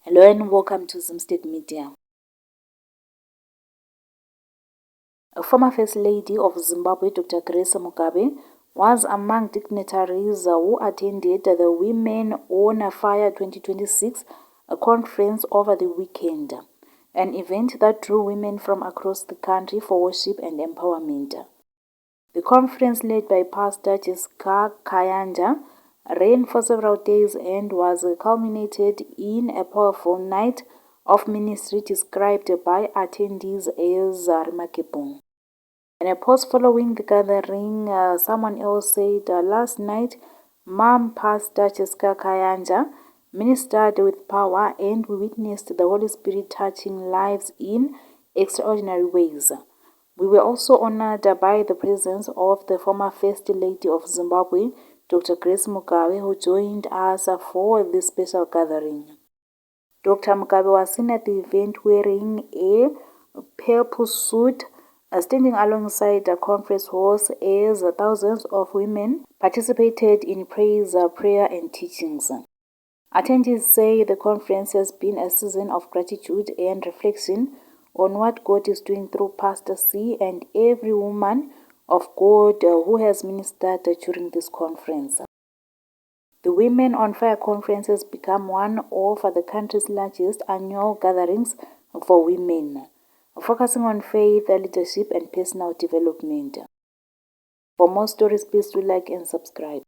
Hello and welcome to Zimsted Media. A former First Lady of Zimbabwe, Dr. Grace Mugabe, was among dignitaries who attended the Women on Fire 2026 conference over the weekend, an event that drew women from across the country for worship and empowerment. The conference, led by Pastor Jessica Kayanja, ran for several days and was culminated in a powerful night of ministry described by attendees as remarkable. In a post following the gathering, someone else said, "Last night, Mom Pastor Jessica Kayanja ministered with power and we witnessed the Holy Spirit touching lives in extraordinary ways." We were also honored by the presence of the former First Lady of Zimbabwe, Dr. Grace Mugabe, who joined us for this special gathering. Dr. Mugabe was seen at the event wearing a purple suit, standing alongside the conference halls as thousands of women participated in praise, prayer, and teachings. Attendees say the conference has been a season of gratitude and reflection on what God is doing through Pastor C and every woman of God who has ministered during this conference. The Women on Fire conference has become one of the country's largest annual gatherings for women, focusing on faith, leadership, and personal development. For more stories, please do like and subscribe.